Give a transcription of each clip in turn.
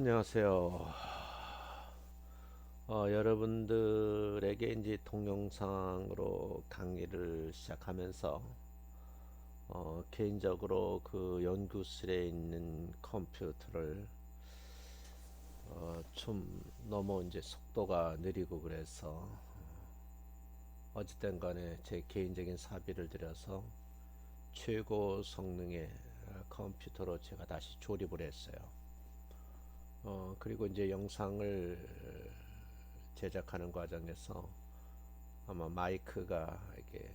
안녕하세요. 여러분들에게 이제 동영상으로 강의를 시작하면서 개인적으로 그 연구실에 있는 컴퓨터를 좀 너무 이제 속도가 느리고 그래서 어찌된 간에 제 개인적인 사비를 들여서 최고 성능의 컴퓨터로 제가 다시 조립을 했어요. 그리고 이제 영상을 제작하는 과정에서 아마 마이크가 이게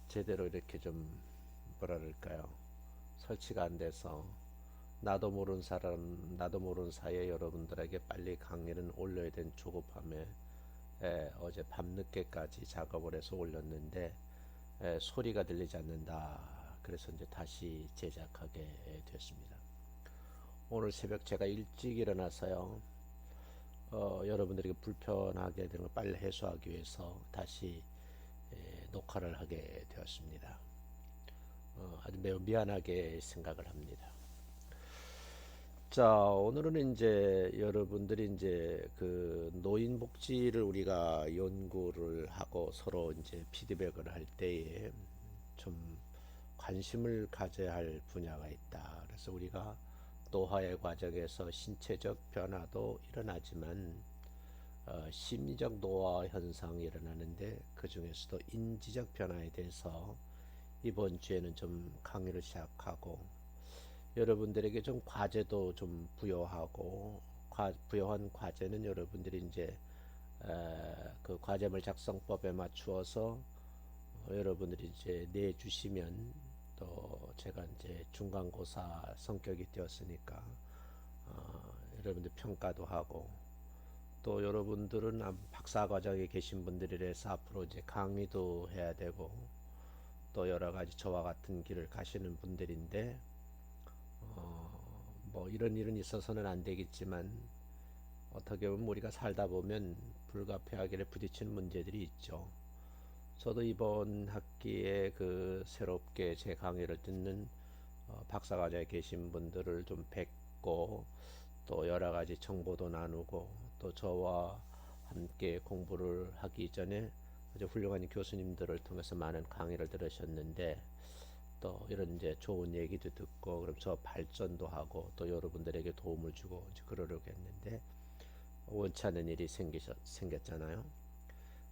제대로 이렇게 좀 뭐라 그럴까요? 설치가 안 돼서 나도 모르는 사이에 여러분들에게 빨리 강의를 올려야 된 조급함에 어제 밤늦게까지 작업을 해서 올렸는데 소리가 들리지 않는다. 그래서 이제 다시 제작하게 됐습니다. 오늘 새벽 제가 일찍 일어나서요. 여러분들에게 불편하게 되는 걸 빨리 해소하기 위해서 다시 녹화를 하게 되었습니다. 아주 매우 미안하게 생각을 합니다. 자, 오늘은 이제 여러분들이 이제 그 노인 복지를 우리가 연구를 하고 서로 이제 피드백을 할 때에 좀 관심을 가져야 할 분야가 있다. 그래서 우리가 노화의 과정에서 신체적 변화도 일어나지만 심리적 노화 현상이 일어나는데 그 중에서도 인지적 변화에 대해서 이번 주에는 좀 강의를 시작하고 여러분들에게 좀 과제도 좀 부여하고 부여한 과제는 여러분들이 이제 그 과제물 작성법에 맞추어서 여러분들이 이제 내주시면 또 제가 이제 중간고사 성격이 되었으니까 여러분들 평가도 하고 또 여러분들은 박사 과정에 계신 분들이라서 앞으로 이제 강의도 해야 되고 또 여러 가지 저와 같은 길을 가시는 분들인데 뭐 이런 일은 있어서는 안 되겠지만 어떻게 보면 우리가 살다 보면 불가피하게 부딪히는 문제들이 있죠. 저도 이번 학기에 그 새롭게 제 강의를 듣는 박사과정에 계신 분들을 좀 뵙고 또 여러 가지 정보도 나누고 또 저와 함께 공부를 하기 전에 아주 훌륭한 교수님들을 통해서 많은 강의를 들으셨는데 또 이런 이제 좋은 얘기도 듣고 그럼 저 발전도 하고 또 여러분들에게 도움을 주고 이제 그러려고 했는데 원치 않는 일이 생겼잖아요.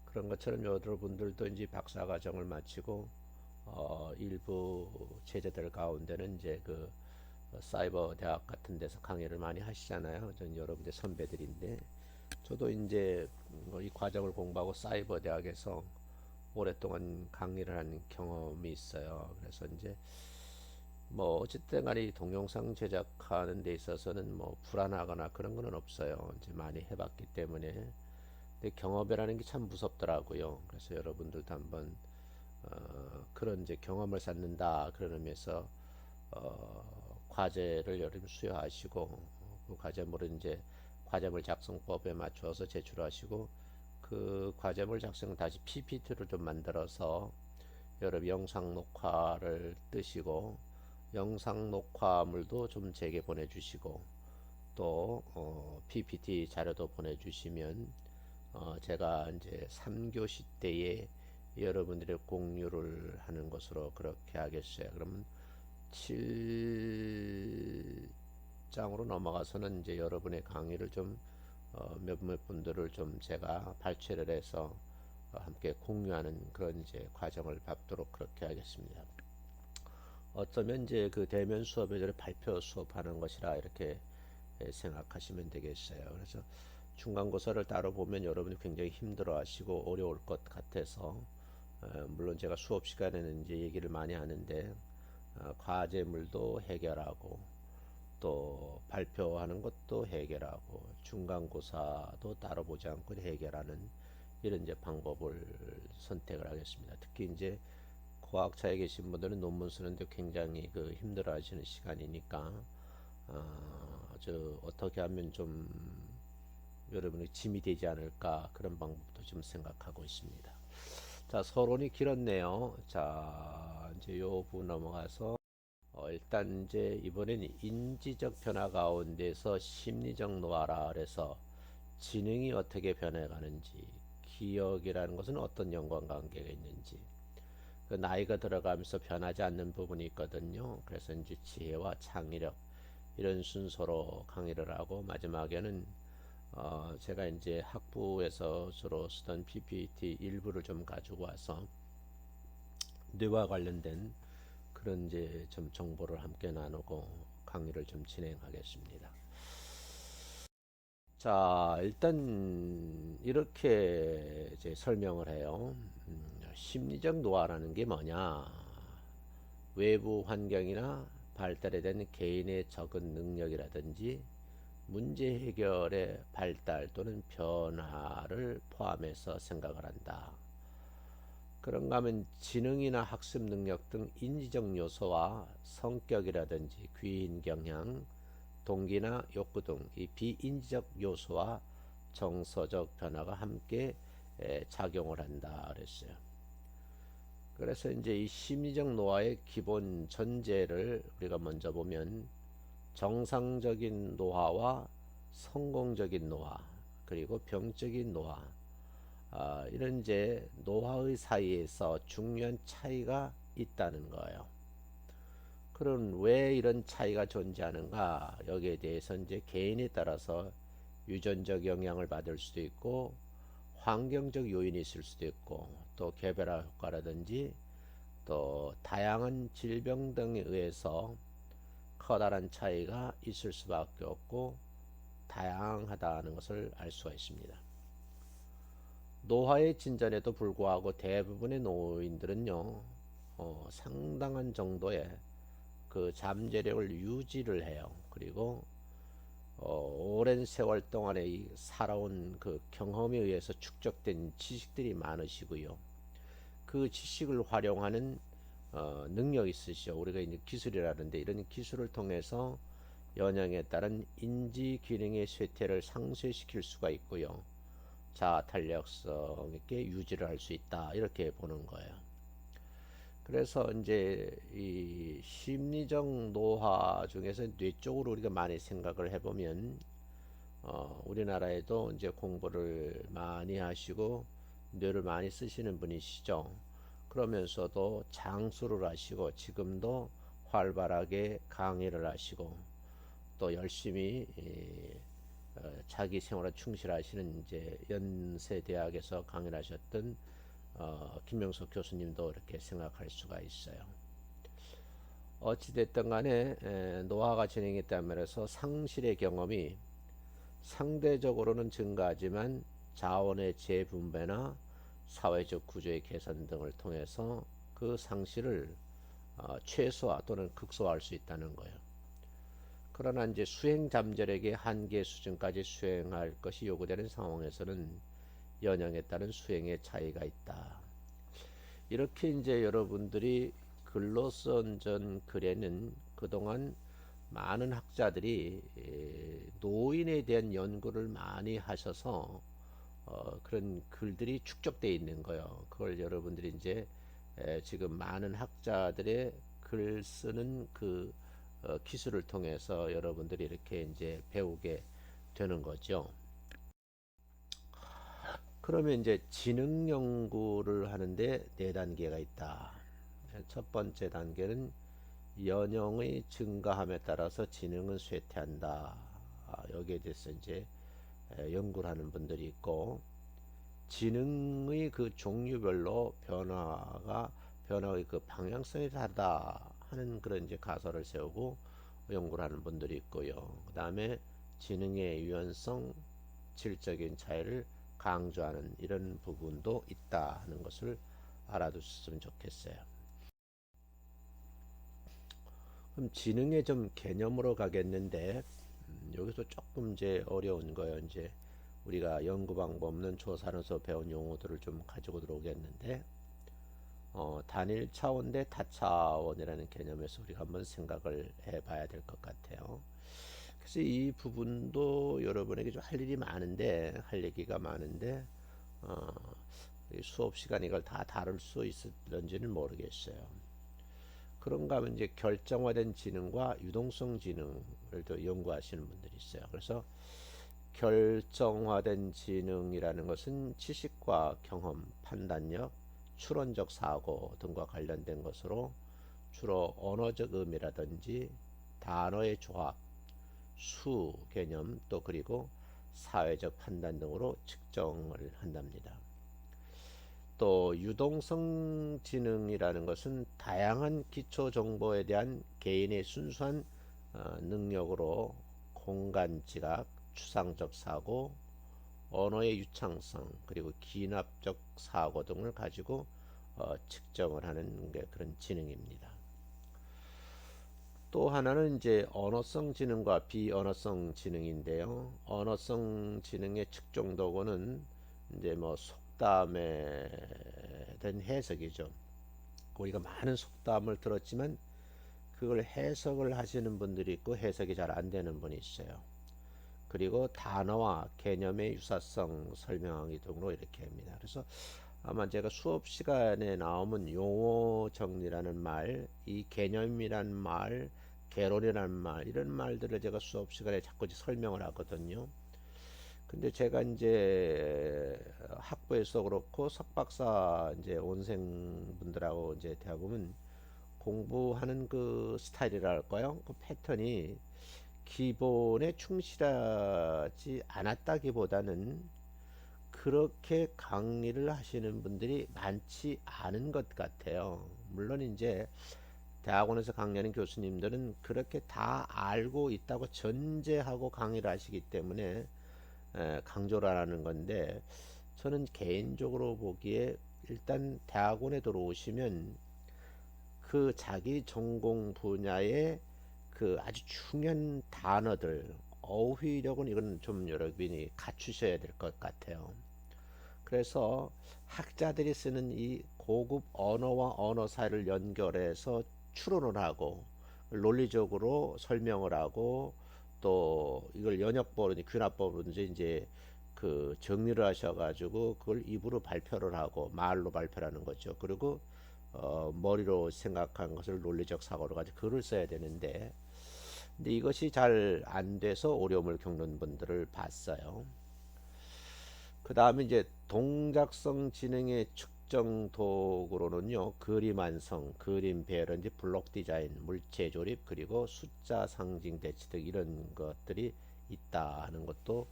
그런 것처럼 여러분들도 이제 박사 과정을 마치고 일부 제자들 가운데는 이제 그 사이버 대학 같은 데서 강의를 많이 하시잖아요. 전 여러분들 선배들인데 저도 이제 이 과정을 공부하고 사이버 대학에서 오랫동안 강의를 한 경험이 있어요. 그래서 이제 뭐 어쨌든 간에 이 동영상 제작하는 데 있어서는 뭐 불안하거나 그런 거는 없어요. 이제 많이 해봤기 때문에. 근데 경험이라는 게 참 무섭더라고요. 그래서 여러분들도 한번 그런 이제 경험을 쌓는다 그런 의미에서 과제를 여러분 수여하시고 그 과제물은 이제 과제물 작성법에 맞추어서 제출하시고 그 과제물 작성 다시 PPT를 좀 만들어서 여러분 영상 녹화를 뜨시고 영상 녹화물도 좀 제게 보내주시고 또 PPT 자료도 보내주시면 제가 이제 3교시 때에 여러분들의 공유를 하는 것으로 그렇게 하겠어요. 그러면 7장으로 넘어가서는 이제 여러분의 강의를 좀 몇몇 분들을 좀 제가 발췌를 해서 함께 공유하는 그런 이제 과정을 밟도록 그렇게 하겠습니다. 어쩌면 이제 그 대면 수업에 발표 수업하는 것이라 이렇게 생각하시면 되겠어요. 그래서 중간고사를 따로 보면 여러분이 굉장히 힘들어하시고 어려울 것 같아서 물론 제가 수업 시간에는 이제 얘기를 많이 하는데 과제물도 해결하고 또 발표하는 것도 해결하고 중간고사도 따로 보지 않고 해결하는 이런 이제 방법을 선택을 하겠습니다. 특히 이제 과학차에 계신 분들은 논문 쓰는데 굉장히 그 힘들어하시는 시간이니까 저 어떻게 하면 좀 여러분의 짐이 되지 않을까 그런 방법도 좀 생각하고 있습니다. 자, 서론이 길었네요. 자, 이제 요 부분 넘어가서 일단 이제 이번엔 인지적 변화 가운데서 심리적 노화라 그래서 지능이 어떻게 변해가는지, 기억이라는 것은 어떤 연관관계가 있는지, 그 나이가 들어가면서 변하지 않는 부분이 있거든요. 그래서 이제 지혜와 창의력 이런 순서로 강의를 하고 마지막에는 제가 이제 학부에서 주로 쓰던 PPT 일부를 좀 가지고 와서 뇌와 관련된 그런 이제 좀 정보를 함께 나누고 강의를 좀 진행하겠습니다. 자, 일단 이렇게 이제 설명을 해요. 심리적 노화라는 게 뭐냐? 외부 환경이나 발달에 된 개인의 적은 능력이라든지 문제 해결의 발달 또는 변화를 포함해서 생각을 한다. 그런가 하면 지능이나 학습 능력 등 인지적 요소와 성격이라든지 귀인 경향, 동기나 욕구 등 이 비인지적 요소와 정서적 변화가 함께 작용을 한다 그랬어요. 그래서 이제 이 심리적 노화의 기본 전제를 우리가 먼저 보면 정상적인 노화와 성공적인 노화 그리고 병적인 노화 이런 이제 노화의 사이에서 중요한 차이가 있다는 거예요. 그럼 왜 이런 차이가 존재하는가? 여기에 대해서 이제 개인에 따라서 유전적 영향을 받을 수도 있고 환경적 요인이 있을 수도 있고 또 개별화 효과라든지 또 다양한 질병 등에 의해서 커다란 차이가 있을 수밖에 없고 다양하다는 것을 알 수가 있습니다. 노화의 진전에도 불구하고 대부분의 노인들은요, 상당한 정도의 그 잠재력을 유지를 해요. 그리고 오랜 세월 동안에 살아온 그 경험에 의해서 축적된 지식들이 많으시고요. 그 지식을 활용하는 능력이 있으시죠. 우리가 이제 기술이라는데 이런 기술을 통해서 연령에 따른 인지 기능의 쇠퇴를 상쇄시킬 수가 있고요. 자아 탄력성 있게 유지를 할 수 있다. 이렇게 보는 거예요. 그래서 이제 이 심리적 노화 중에서 뇌 쪽으로 우리가 많이 생각을 해보면 우리나라에도 이제 공부를 많이 하시고 뇌를 많이 쓰시는 분이시죠. 그러면서도 장수를 하시고 지금도 활발하게 강의를 하시고 또 열심히 자기 생활에 충실하시는 이제 연세대학에서 강의를 하셨던 김명석 교수님도 이렇게 생각할 수가 있어요. 어찌됐든 간에 노화가 진행했다면서 상실의 경험이 상대적으로는 증가하지만 자원의 재분배나 사회적 구조의 개선 등을 통해서 그 상실을 최소화 또는 극소화할 수 있다는 거예요. 그러나 이제 수행 잠재력의 한계 수준까지 수행할 것이 요구되는 상황에서는 연령에 따른 수행의 차이가 있다. 이렇게 이제 여러분들이 글로 쓴 글에는 그동안 많은 학자들이 노인에 대한 연구를 많이 하셔서 그런 글들이 축적되어 있는 거예요. 그걸 여러분들이 이제 지금 많은 학자들의 글 쓰는 그 기술을 통해서 여러분들이 이렇게 이제 배우게 되는 거죠. 그러면 이제 지능 연구를 하는데 네 단계가 있다. 첫 번째 단계는 연령의 증가함에 따라서 지능은 쇠퇴한다. 여기에 대해서 이제 연구를 하는 분들이 있고 지능의 그 종류별로 변화의 그 방향성이 다르다 하는 그런 이제 가설을 세우고 연구를 하는 분들이 있고요. 그 다음에 지능의 유연성, 질적인 차이를 강조하는 이런 부분도 있다 하는 것을 알아두셨으면 좋겠어요. 그럼 지능의 좀 개념으로 가겠는데 여기서 조금 이제 어려운 거예요. 이제 우리가 연구 방법 없는 조사하면서 배운 용어들을 좀 가지고 들어오겠는데 단일 차원 대 다차원이라는 개념에서 우리가 한번 생각을 해봐야 될 것 같아요. 그래서 이 부분도 여러분에게 좀 할 일이 많은데 할 얘기가 많은데 수업 시간 이걸 다 다룰 수 있을런지는 모르겠어요. 그런가 하면 이제 결정화된 지능과 유동성 지능을 또 연구하시는 분들이 있어요. 그래서 결정화된 지능이라는 것은 지식과 경험, 판단력, 추론적 사고 등과 관련된 것으로 주로 언어적 의미라든지 단어의 조합, 수 개념 또 그리고 사회적 판단 등으로 측정을 한답니다. 또 유동성 지능이라는 것은 다양한 기초 정보에 대한 개인의 순수한 능력으로 공간 지각, 추상적 사고, 언어의 유창성, 그리고 기납적 사고 등을 가지고 측정을 하는 게 그런 지능입니다. 또 하나는 이제 언어성 지능과 비언어성 지능인데요. 언어성 지능의 측정 도구는 이제 뭐 속담에 대한 해석이죠. 우리가 많은 속담을 들었지만 그걸 해석을 하시는 분들이 있고 해석이 잘 안 되는 분이 있어요. 그리고 단어와 개념의 유사성 설명하기 등으로 이렇게 합니다. 그래서 아마 제가 수업 시간에 나오면 용어 정리라는 말, 이 개념이란 말, 개론이란 말, 이런 말들을 제가 수업 시간에 자꾸 설명을 하거든요. 근데 제가 이제 학부에서 그렇고 석박사 이제 온생분들하고 이제 대화보면 공부하는 그 스타일이라 할까요? 그 패턴이 기본에 충실하지 않았다기보다는 그렇게 강의를 하시는 분들이 많지 않은 것 같아요. 물론 이제 대학원에서 강의하는 교수님들은 그렇게 다 알고 있다고 전제하고 강의를 하시기 때문에 강조를 하는 건데, 저는 개인적으로 보기에 일단 대학원에 들어오시면 그 자기 전공 분야의 그 아주 중요한 단어들, 어휘력은 이건 좀 여러분이 갖추셔야 될 것 같아요. 그래서 학자들이 쓰는 이 고급 언어와 언어 사이를 연결해서 추론을 하고 논리적으로 설명을 하고 또 이걸 연역법이든지 귀납법이든지 이제 그 정리를 하셔가지고 그걸 입으로 발표를 하고 말로 발표를 하는 거죠. 그리고 머리로 생각한 것을 논리적 사고로 가지고 글을 써야 되는데, 근데 이것이 잘 안 돼서 어려움을 겪는 분들을 봤어요. 그 다음에 이제 동작성 지능의 측정 도구로는요, 그림 완성, 그림 배열, 이제 블록 디자인, 물체 조립, 그리고 숫자 상징 대치 등 이런 것들이 있다 하는 것도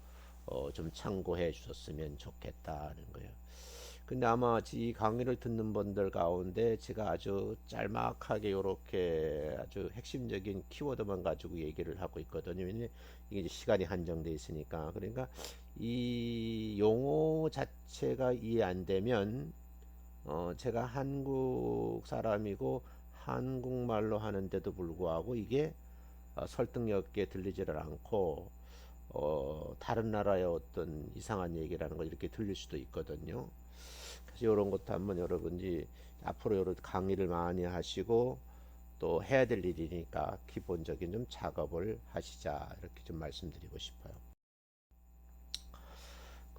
좀 참고해 주셨으면 좋겠다는 거예요. 근데 아마 이 강의를 듣는 분들 가운데 제가 아주 짤막하게 이렇게 아주 핵심적인 키워드만 가지고 얘기를 하고 있거든요. 왜냐면 이게 이제 시간이 한정돼 있으니까. 그러니까 이 용어 자체가 이해 안 되면 제가 한국 사람이고 한국말로 하는데도 불구하고 이게 설득력 있게 들리지를 않고 다른 나라의 어떤 이상한 얘기라는 걸 이렇게 들릴 수도 있거든요. 그래서 이런 것도 한번 여러분이 앞으로 여러 강의를 많이 하시고 또 해야 될 일이니까 기본적인 좀 작업을 하시자, 이렇게 좀 말씀드리고 싶어요.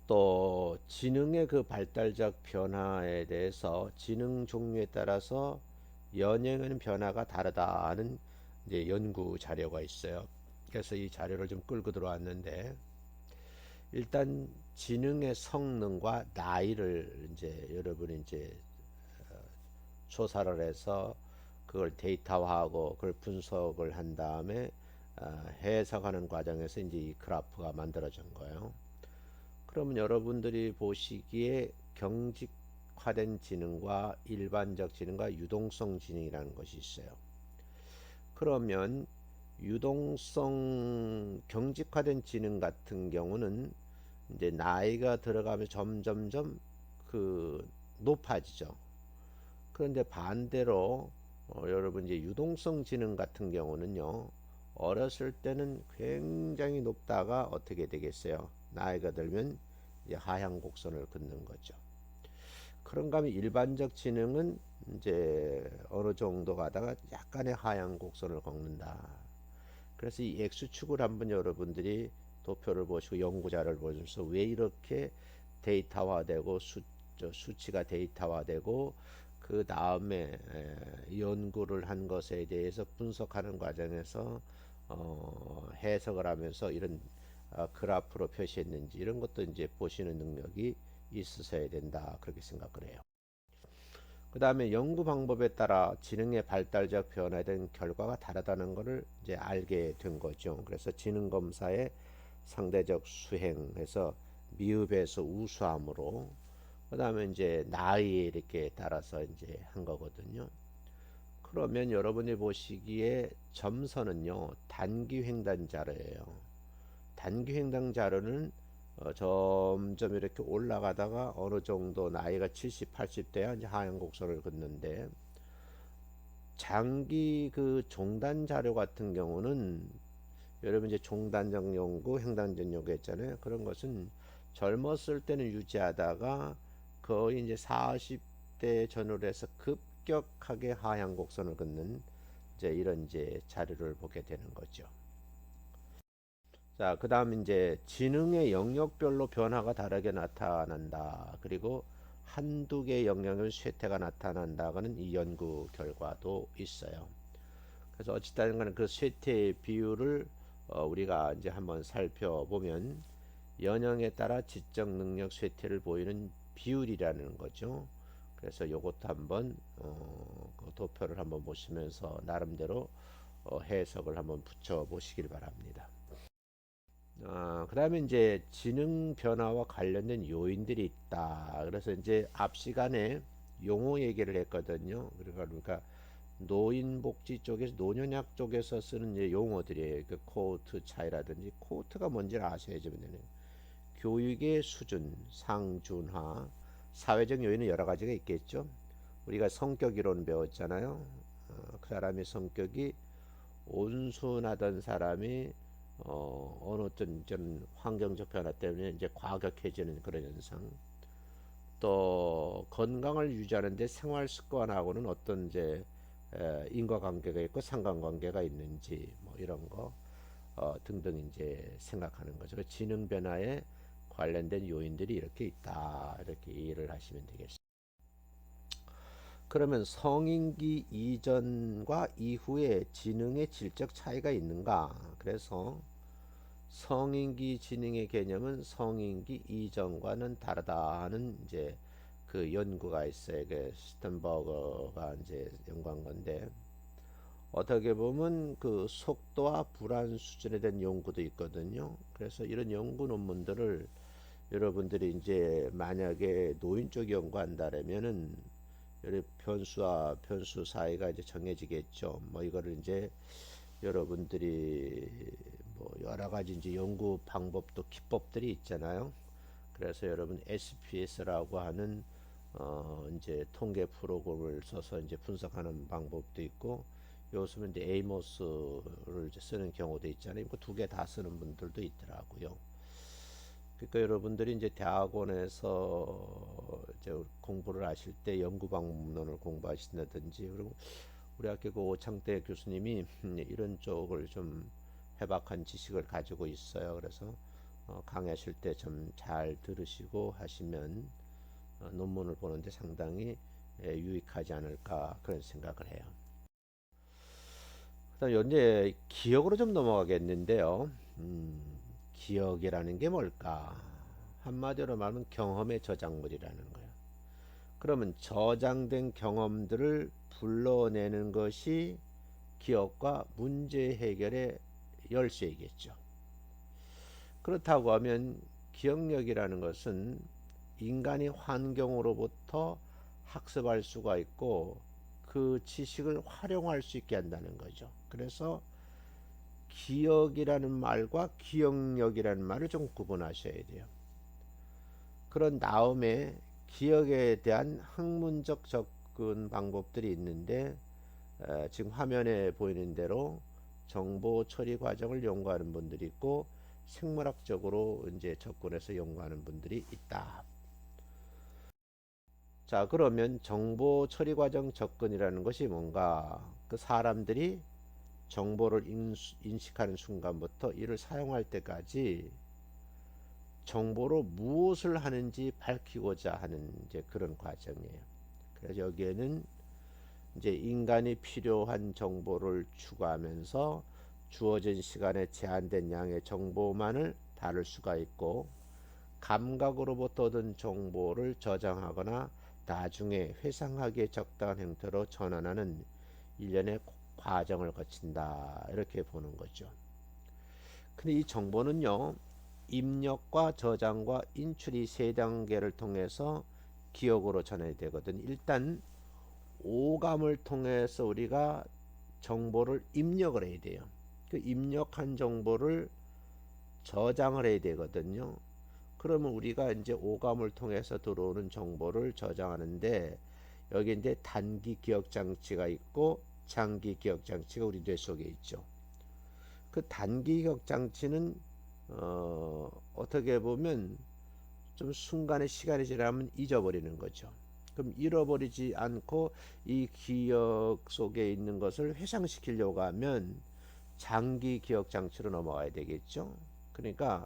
또 지능의 그 발달적 변화에 대해서 지능 종류에 따라서 연령의 변화가 다르다는 이제 연구 자료가 있어요. 그래서 이 자료를 좀 끌고 들어왔는데, 일단 지능의 성능과 나이를 이제 여러분이 이제 조사를 해서 그걸 데이터화하고 그걸 분석을 한 다음에 해석하는 과정에서 이제 이 그래프가 만들어진 거예요. 그러면 여러분들이 보시기에 경직화된 지능과 일반적 지능과 유동성 지능이라는 것이 있어요. 그러면 유동성 경직화된 지능 같은 경우는 이제 나이가 들어가면 점점점 그 높아지죠. 그런데 반대로 여러분 이제 유동성 지능 같은 경우는요, 어렸을 때는 굉장히 높다가 어떻게 되겠어요? 나이가 들면 이제 하향 곡선을 긋는 거죠. 그런가 하면 일반적 지능은 이제 어느 정도 가다가 약간의 하향 곡선을 걷는다. 그래서 이 X축을 한번 여러분들이 도표를 보시고 연구자를 보면서 왜 이렇게 데이터화되고 수치가 데이터화되고 그 다음에 연구를 한 것에 대해서 분석하는 과정에서 해석을 하면서 이런 그래프로 표시했는지 이런 것도 이제 보시는 능력이 있으셔야 된다 그렇게 생각을 해요. 그 다음에 연구 방법에 따라 지능의 발달적 변화에 대한 결과가 다르다는 것을 이제 알게 된 거죠. 그래서 지능 검사의 상대적 수행해서 미흡에서 우수함으로 그 다음에 이제 나이에 이렇게 따라서 이제 한 거거든요. 그러면 여러분이 보시기에 점선은요 단기 횡단 자료예요. 단기 횡단 자료는 점점 이렇게 올라가다가 어느 정도 나이가 70, 80대야 이제 하향 곡선을 긋는데 장기 그 종단 자료 같은 경우는 여러분 이제 종단적 연구, 횡단적 연구 했잖아요. 그런 것은 젊었을 때는 유지하다가 거의 이제 40대 전후로 해서 급격하게 하향 곡선을 긋는 이제 이런 이제 자료를 보게 되는 거죠. 자, 그다음 이제 지능의 영역별로 변화가 다르게 나타난다. 그리고 한두 개 영역의 쇠퇴가 나타난다는 이 연구 결과도 있어요. 그래서 어찌됐든 간에 그 쇠퇴 비율을 우리가 이제 한번 살펴보면 연령에 따라 지적 능력 쇠퇴를 보이는 비율이라는 거죠. 그래서 요것도 한번 그 도표를 한번 보시면서 나름대로 해석을 한번 붙여 보시길 바랍니다. 그 다음에 이제 지능 변화와 관련된 요인들이 있다. 그래서 이제 앞 시간에 용어 얘기를 했거든요. 그러니까 노인복지 쪽에서 노년약 쪽에서 쓰는 이제 용어들이에요. 그 코호트 차이라든지 코호트가 뭔지를 아셔야지 되네요. 교육의 수준, 상준하, 사회적 요인은 여러 가지가 있겠죠. 우리가 성격 이론 배웠잖아요. 그 사람의 성격이 온순하던 사람이 어느 어떤 환경적 변화 때문에 이제 과격해지는 그런 현상. 또 건강을 유지하는데 생활 습관하고는 어떤 이제 인과관계가 있고 상관관계가 있는지 뭐 이런 거 등등 이제 생각하는 거죠. 지능 변화에 관련된 요인들이 이렇게 있다 이렇게 이해를 하시면 되겠습니다. 그러면 성인기 이전과 이후에 지능의 질적 차이가 있는가? 그래서 성인기 지능의 개념은 성인기 이전과는 다르다 하는 이제 그 연구가 있어요. 그 스턴버거가 이제 연구한 건데 어떻게 보면 그 속도와 불안 수준에 대한 연구도 있거든요. 그래서 이런 연구 논문들을 여러분들이 이제 만약에 노인 쪽 연구한다면은 변수와 변수 사이가 이제 정해지겠죠. 뭐 이거를 이제 여러분들이 뭐 여러 가지 이제 연구 방법도 기법들이 있잖아요. 그래서 여러분 SPS라고 하는 이제 통계 프로그램을 써서 이제 분석하는 방법도 있고 요즘은 이제 에이모스를 이제 쓰는 경우도 있잖아요. 그 두 개 다 쓰는 분들도 있더라고요. 그러니까 여러분들이 이제 대학원에서 이제 공부를 하실 때 연구 방법론을 공부하신다든지 그리고 우리 학교 그 오창태 교수님이 이런 쪽을 좀 해박한 지식을 가지고 있어요. 그래서 강의하실 때 좀 잘 들으시고 하시면 논문을 보는데 상당히 유익하지 않을까 그런 생각을 해요. 그다음 이제 기억으로 좀 넘어가겠는데요. 기억이라는 게 뭘까? 한마디로 말하면 경험의 저작물이라는 거예요. 그러면 저장된 경험들을 불러내는 것이 기억과 문제 해결의 열쇠이겠죠. 그렇다고 하면 기억력이라는 것은 인간이 환경으로부터 학습할 수가 있고 그 지식을 활용할 수 있게 한다는 거죠. 그래서 기억이라는 말과 기억력이라는 말을 좀 구분하셔야 돼요. 그런 다음에 기억에 대한 학문적 접근 방법들이 있는데 지금 화면에 보이는 대로 정보 처리 과정을 연구하는 분들이 있고 생물학적으로 이제 접근해서 연구하는 분들이 있다. 자, 그러면 정보 처리 과정 접근이라는 것이 뭔가? 그 사람들이 정보를 인식하는 순간부터 이를 사용할 때까지 정보로 무엇을 하는지 밝히고자 하는 이제 그런 과정이에요. 그래서 여기에는 이제 인간이 필요한 정보를 추구하면서 주어진 시간에 제한된 양의 정보만을 다룰 수가 있고, 감각으로부터 얻은 정보를 저장하거나 나중에 회상하기에 적당한 형태로 전환하는 일련의 과정을 거친다, 이렇게 보는 거죠. 근데 이 정보는요, 입력과 저장과 인출이 세 단계를 통해서 기억으로 전해야 되거든. 일단 오감을 통해서 우리가 정보를 입력을 해야 돼요. 그 입력한 정보를 저장을 해야 되거든요. 그러면 우리가 이제 오감을 통해서 들어오는 정보를 저장하는데, 여기 이제 단기 기억 장치가 있고 장기 기억 장치가 우리 뇌 속에 있죠. 그 단기 기억 장치는 어떻게 보면 좀 순간의 시간이 지나면 잊어버리는 거죠. 그럼 잃어버리지 않고 이 기억 속에 있는 것을 회상시키려고 하면 장기 기억 장치로 넘어가야 되겠죠. 그러니까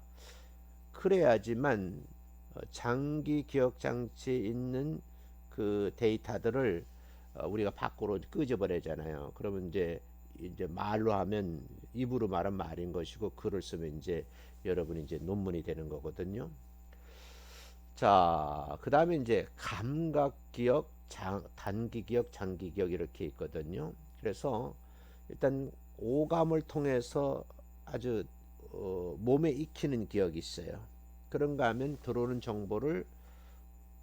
그래야지만 장기 기억 장치에 있는 그 데이터들을 우리가 밖으로 끄집어내잖아요. 그러면 이제 말로 하면, 입으로 말은 말인 것이고 글을 쓰면 이제 여러분이 이제 논문이 되는 거거든요. 자, 그 다음에 이제 감각 기억, 단기 기억, 장기 기억 이렇게 있거든요. 그래서 일단 오감을 통해서 아주 몸에 익히는 기억이 있어요. 그런가 하면 들어오는 정보를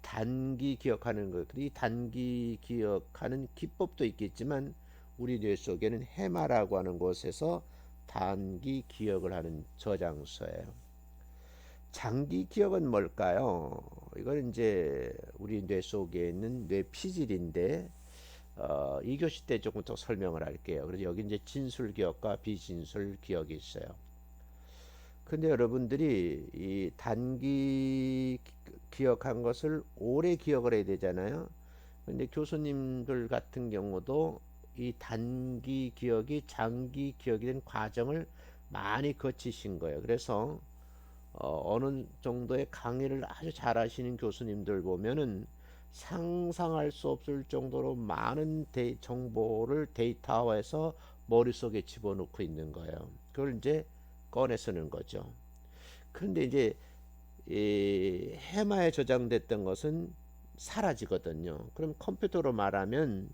단기 기억하는 것. 이 단기 기억하는 기법도 있겠지만 우리 뇌 속에는 해마라고 하는 곳에서 단기 기억을 하는 저장소예요. 장기 기억은 뭘까요? 이건 이제 우리 뇌 속에 있는 뇌 피질인데, 2교시 때 조금 더 설명을 할게요. 그래서 여기 이제 진술 기억과 비진술 기억이 있어요. 근데 여러분들이 이 단기 기억한 것을 오래 기억을 해야 되잖아요. 근데 교수님들 같은 경우도 이 단기 기억이 장기 기억이 된 과정을 많이 거치신 거예요. 그래서 어느 정도의 강의를 아주 잘하시는 교수님들 보면은 상상할 수 없을 정도로 많은 정보를 데이터화해서 머릿속에 집어넣고 있는 거예요. 그걸 이제 꺼내 쓰는 거죠. 그런데 이제 이 해마에 저장됐던 것은 사라지거든요. 그럼 컴퓨터로 말하면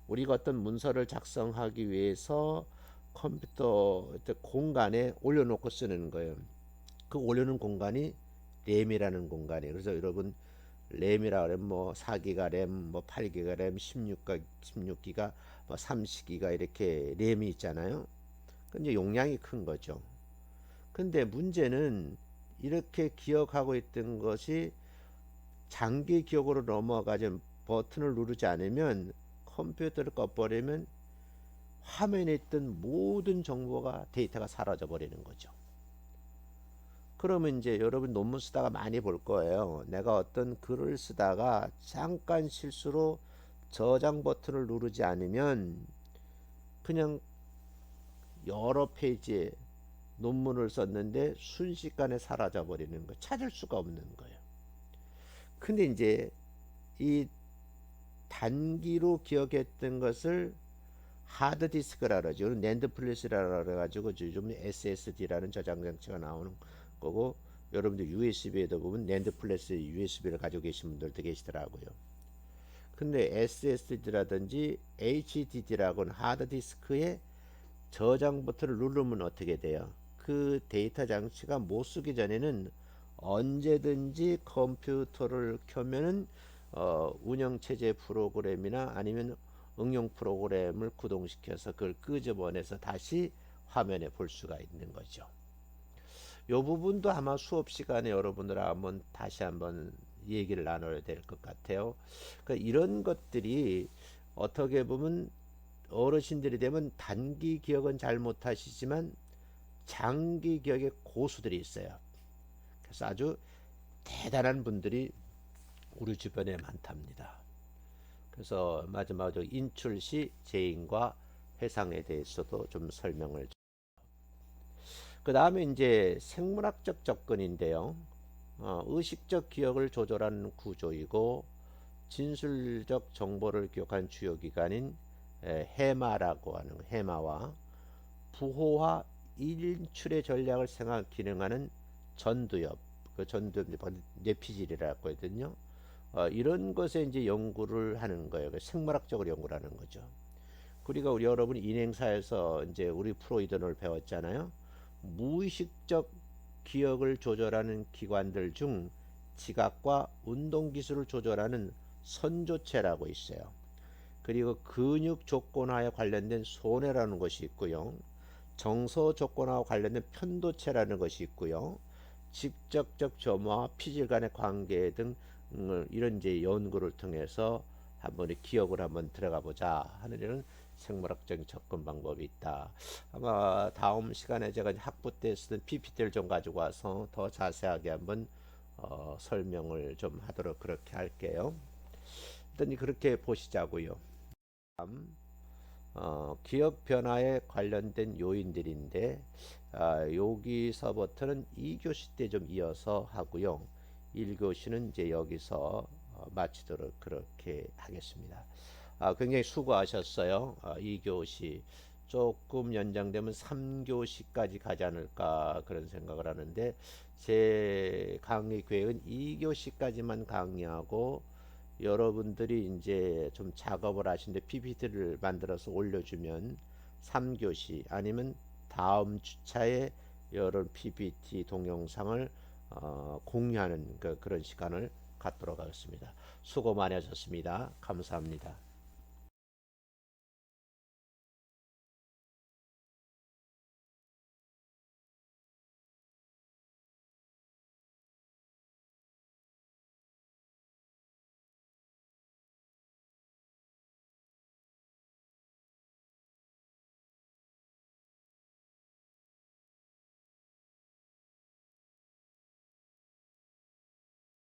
우리가 어떤 문서를 작성하기 위해서 컴퓨터 공간에 올려놓고 쓰는 거예요. 그 올려놓은 공간이 램이라는 공간이에요. 그래서 여러분 램이라 그러면 뭐 4기가 램, 뭐 8기가 램, 16기가, 뭐 30기가 이렇게 램이 있잖아요. 근데 용량이 큰 거죠. 근데 문제는 이렇게 기억하고 있던 것이 장기 기억으로 넘어가지, 버튼을 누르지 않으면, 컴퓨터를 꺼버리면 화면에 있던 모든 정보가, 데이터가 사라져 버리는 거죠. 그러면 이제 여러분 논문 쓰다가 많이 볼 거예요. 내가 어떤 글을 쓰다가 잠깐 실수로 저장 버튼을 누르지 않으면 그냥 여러 페이지에 논문을 썼는데 순식간에 사라져 버리는 거, 찾을 수가 없는 거예요. 근데 이제 이 단기로 기억했던 것을 하드디스크라 그러죠. 낸드 플래시라 그래가지고 요즘 SSD라는 저장 장치가 나오는 거고, 여러분들 USB에도 보면 낸드 플래시 USB를 가지고 계신 분들도 계시더라고요. 근데 SSD라든지 HDD라고는 하드디스크에 저장 버튼을 누르면 어떻게 돼요? 그 데이터 장치가 못 쓰기 전에는 언제든지 컴퓨터를 켜면은 운영체제 프로그램이나 아니면 응용 프로그램을 구동시켜서 그걸 끄집어내서 다시 화면에 볼 수가 있는 거죠. 이 부분도 아마 수업 시간에 여러분들 다시 한번 얘기를 나눠야 될 것 같아요. 그러니까 이런 것들이 어떻게 보면 어르신들이 되면 단기 기억은 잘 못하시지만 장기 기억의 고수들이 있어요. 그래서 아주 대단한 분들이 우리 주변에 많답니다. 그래서 마지막으로 인출 시 재인과 회상에 대해서도 좀 설명을. 그 다음에 이제 생물학적 접근인데요. 의식적 기억을 조절하는 구조이고, 진술적 정보를 기록한 주요 기관인 해마라고 하는 해마와 부호화 인출의 전략을 생각 기능하는 전두엽, 그 전두엽 뇌피질이라고 하거든요. 이런 것에 이제 연구를 하는 거예요. 생물학적으로 연구를 하는 거죠. 그리고 우리 여러분 인행사에서 이제 우리 프로이드를 배웠잖아요. 무의식적 기억을 조절하는 기관들 중 지각과 운동 기술을 조절하는 선조체라고 있어요. 그리고 근육 조건화에 관련된 손해라는 것이 있고요. 정서 조건화와 관련된 편도체라는 것이 있고요. 직접적 점화와 피질 간의 관계 등 이런 이제 연구를 통해서 한번 기억을 한번 들어가 보자 하는 이런 생물학적인 접근 방법이 있다. 아마 다음 시간에 제가 학부 때 쓰던 PPT를 좀 가지고 와서 더 자세하게 한번 설명을 좀 하도록 그렇게 할게요. 일단 그렇게 보시자고요. 다음, 기억 변화에 관련된 요인들인데 여기서부터는 2교시 때 좀 이어서 하고요. 1교시는 이제 여기서 마치도록 그렇게 하겠습니다. 굉장히 수고하셨어요. 2교시 조금 연장되면 3교시까지 가지 않을까 그런 생각을 하는데 제 강의 계획은 2교시까지만 강의하고 여러분들이 이제 좀 작업을 하시는데 PPT를 만들어서 올려주면 3교시 아니면 다음 주차에 이런 PPT 동영상을 공유하는 그런 시간을 갖도록 하겠습니다. 수고 많이 하셨습니다. 감사합니다.